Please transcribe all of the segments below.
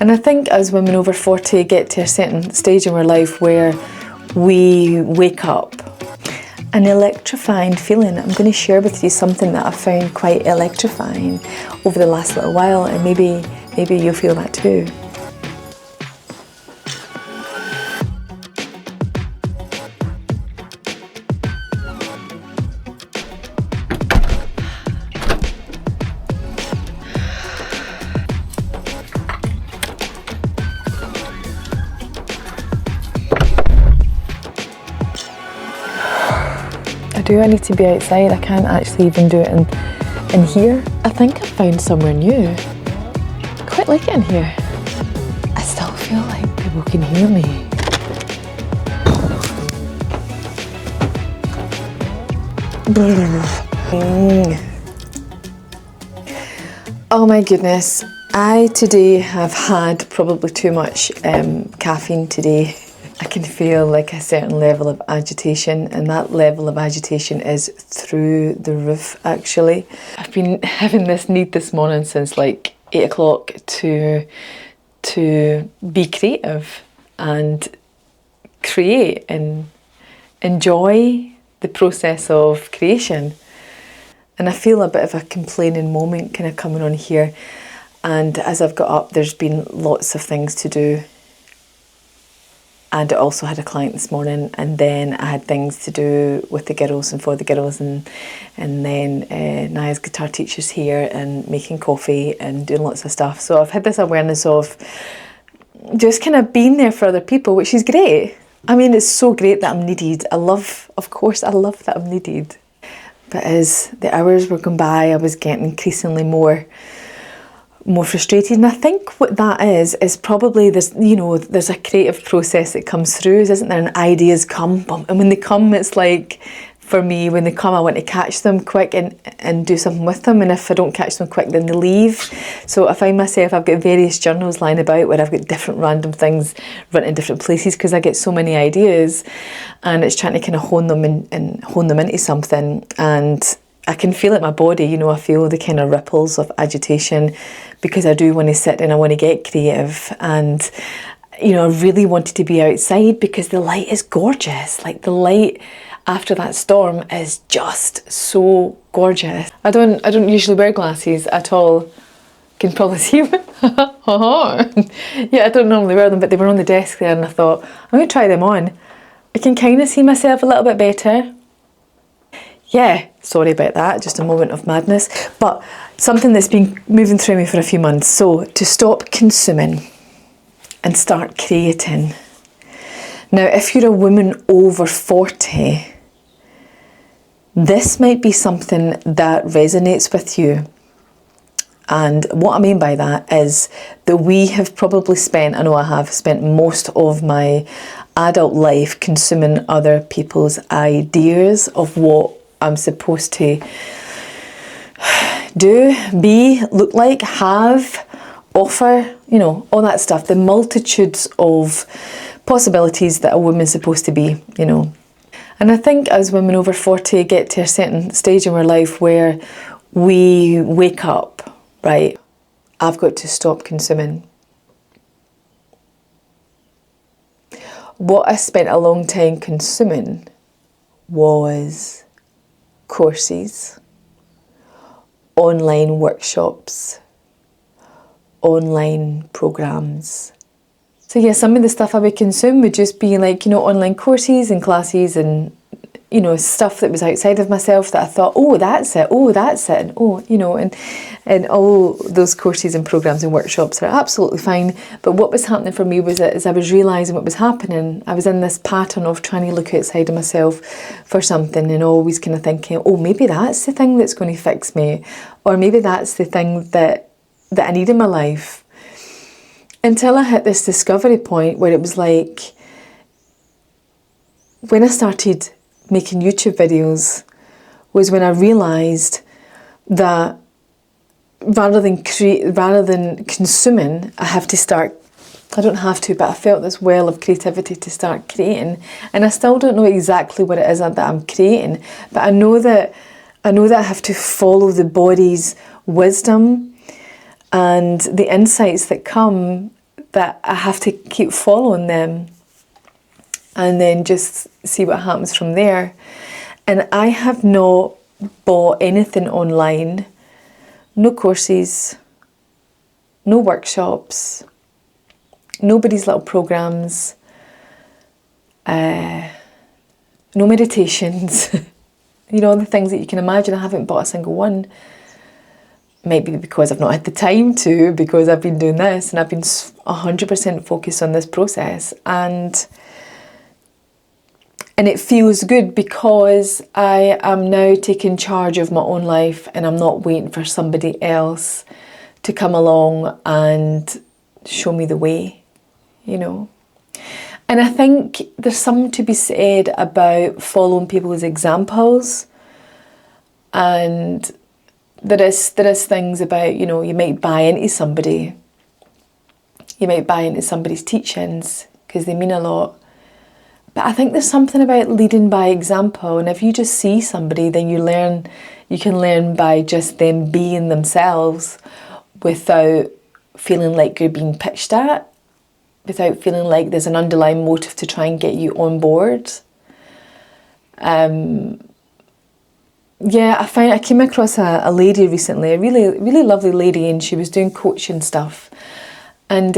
And I think as women over 40 get to a certain stage in our life where we wake up, an electrifying feeling. I'm going to share with you something that I found quite electrifying over the last little while, and maybe you'll feel that too. I need to be outside. I can't actually even do it in here. I think I found somewhere new. I quite like it in here. I still feel like people can hear me. Oh my goodness. I today have had probably too much caffeine today. I can feel like a certain level of agitation, and that level of agitation is through the roof actually. I've been having this need this morning since like 8 o'clock to be creative and create and enjoy the process of creation. And I feel a bit of a complaining moment kind of coming on here, and as I've got up there's been lots of things to do. And I also had a client this morning, and then I had things to do with the girls and for the girls, and then Naya's guitar teacher's here and making coffee and doing lots of stuff. So I've had this awareness of just kind of being there for other people, which is great. I mean, it's so great that I'm needed. Of course I love that I'm needed. But as the hours were going by, I was getting increasingly more frustrated, and I think what that is probably there's a creative process that comes through, isn't there? And ideas come, and when they come, it's like, for me, when they come, I want to catch them quick and do something with them, and if I don't catch them quick, then they leave. So I find myself, I've got various journals lying about where I've got different random things written in different places because I get so many ideas, and it's trying to kind of hone them into something. And I can feel it in my body, I feel the kind of ripples of agitation because I do want to sit and I want to get creative. And, I really wanted to be outside because the light is gorgeous. Like the light after that storm is just so gorgeous. I don't usually wear glasses at all. You can probably see me. Yeah, I don't normally wear them, but they were on the desk there and I thought, I'm going to try them on. I can kind of see myself a little bit better. Yeah, sorry about that, just a moment of madness. But something that's been moving through me for a few months. So to stop consuming and start creating. Now, if you're a woman over 40, this might be something that resonates with you. And what I mean by that is that we have probably spent, I know I have spent most of my adult life consuming other people's ideas of what I'm supposed to do, be, look like, have, offer, all that stuff. The multitudes of possibilities that a woman's supposed to be, And I think as women over 40 get to a certain stage in our life where we wake up, right, I've got to stop consuming. What I spent a long time consuming was courses, online workshops, online programs. So yeah, some of the stuff I would consume would just be like, online courses and classes and, stuff that was outside of myself that I thought, oh, that's it, and all those courses and programs and workshops are absolutely fine. But what was happening for me was that as I was realising what was happening, I was in this pattern of trying to look outside of myself for something and always kind of thinking, oh, maybe that's the thing that's going to fix me, or maybe that's the thing that I need in my life. Until I hit this discovery point where it was like, when I started making YouTube videos was when I realised that rather than consuming, I have to start, I don't have to, but I felt this well of creativity to start creating. And I still don't know exactly what it is that I'm creating, but I know that I have to follow the body's wisdom and the insights that come that I have to keep following them and then just see what happens from there. And I have not bought anything online, no courses, no workshops, nobody's little programs, no meditations, all the things that you can imagine. I haven't bought a single one. Maybe because I've not had the time to, because I've been doing this and I've been 100% focused on this process. And it feels good because I am now taking charge of my own life and I'm not waiting for somebody else to come along and show me the way, And I think there's something to be said about following people's examples. And there is things about, you might buy into somebody. You might buy into somebody's teachings because they mean a lot. But I think there's something about leading by example, and if you just see somebody, then you can learn by just them being themselves without feeling like you're being pitched at, without feeling like there's an underlying motive to try and get you on board. I came across a lady recently, a really, really lovely lady, and she was doing coaching stuff. And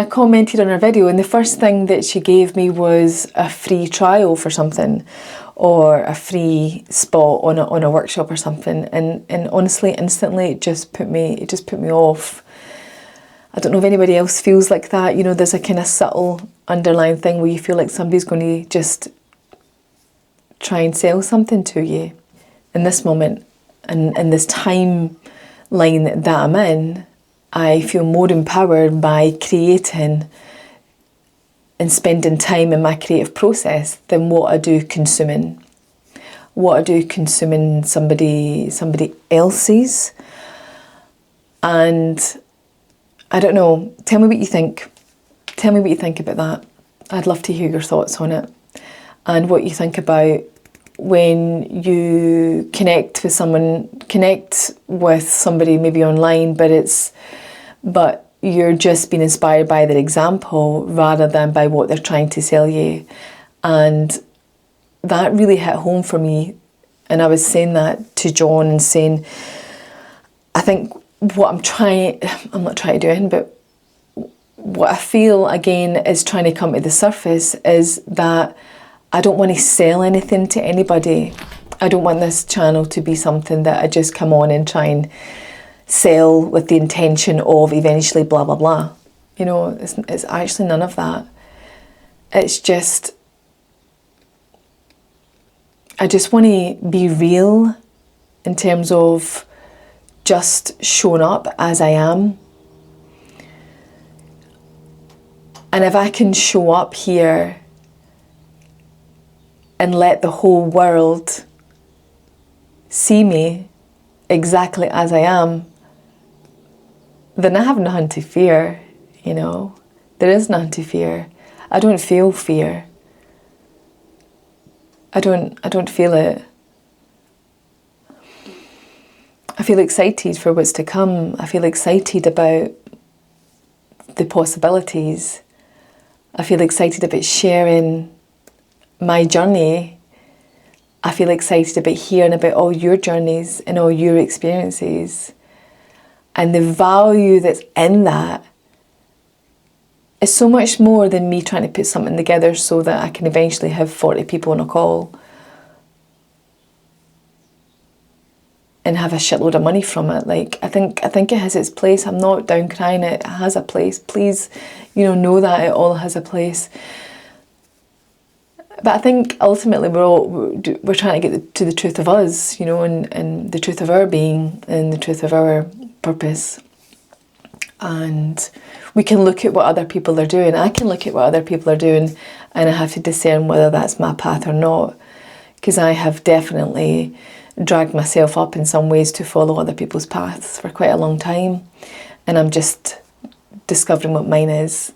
I commented on her video, and the first thing that she gave me was a free trial for something, or a free spot on a workshop or something. And honestly, instantly, it just put me off. I don't know if anybody else feels like that. There's a kind of subtle underlying thing where you feel like somebody's going to just try and sell something to you. In this moment, and in this timeline that I'm in, I feel more empowered by creating and spending time in my creative process than what I do consuming somebody else's. And I don't know, tell me what you think. Tell me what you think about that. I'd love to hear your thoughts on it, and what you think about when you connect with somebody maybe online, but you're just being inspired by their example rather than by what they're trying to sell you. And that really hit home for me. And I was saying that to John and saying, I think what I'm not trying to do anything, but what I feel again is trying to come to the surface is that I don't want to sell anything to anybody. I don't want this channel to be something that I just come on and try and sell with the intention of eventually blah, blah, blah. It's actually none of that. It's just, I just want to be real in terms of just showing up as I am. And if I can show up here and let the whole world see me exactly as I am, then I have nothing to fear, There is nothing to fear. I don't feel fear. I don't feel it. I feel excited for what's to come. I feel excited about the possibilities. I feel excited about sharing my journey. I feel excited about hearing about all your journeys and all your experiences. And the value that's in that is so much more than me trying to put something together so that I can eventually have 40 people on a call and have a shitload of money from it. I think it has its place. I'm not down crying it. It has a place. Please, know that it all has a place. But I think ultimately we're trying to get to the truth of us, and the truth of our being and the truth of our purpose. And we can look at what other people are doing. I can look at what other people are doing, and I have to discern whether that's my path or not, because I have definitely dragged myself up in some ways to follow other people's paths for quite a long time, and I'm just discovering what mine is.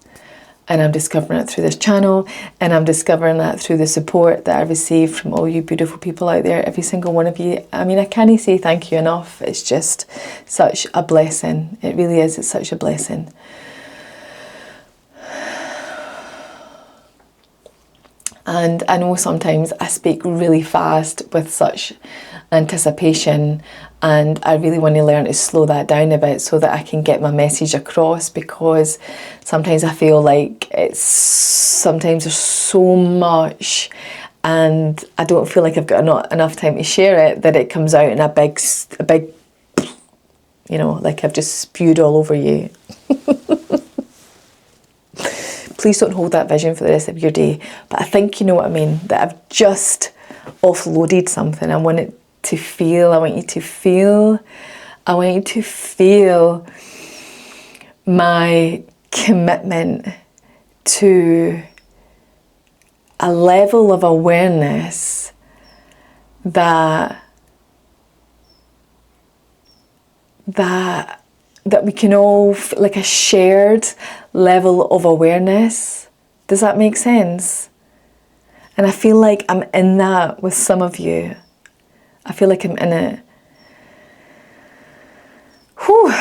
And I'm discovering it through this channel, and I'm discovering that through the support that I receive from all you beautiful people out there, every single one of you. I mean, I can't say thank you enough. It's just such a blessing. It really is. It's such a blessing. And I know sometimes I speak really fast with such anticipation, and I really want to learn to slow that down a bit so that I can get my message across, because sometimes I feel like sometimes there's so much and I don't feel like I've got enough time to share it, that it comes out in a big, you know, like I've just spewed all over you. Please don't hold that vision for the rest of your day. But I think you know what I mean, that I've just offloaded something. I want it to feel, I want you to feel my commitment to a level of awareness that we can all, like a shared level of awareness. Does that make sense? And I feel like I'm in that with some of you. I feel like I'm in it. Whew.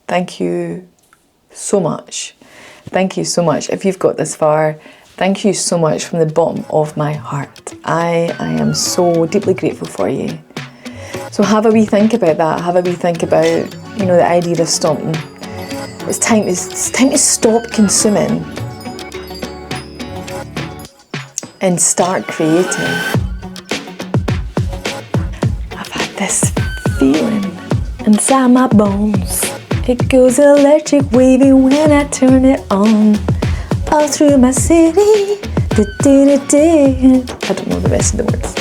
Thank you so much. Thank you so much. If you've got this far, thank you so much from the bottom of my heart. I am so deeply grateful for you. So have a wee think about that. Have a wee think about, you know, the idea of stopping. It's time to stop consuming and start creating. I've had this feeling inside my bones. It goes electric wavy when I turn it on. All through my city. I don't know the rest of the words.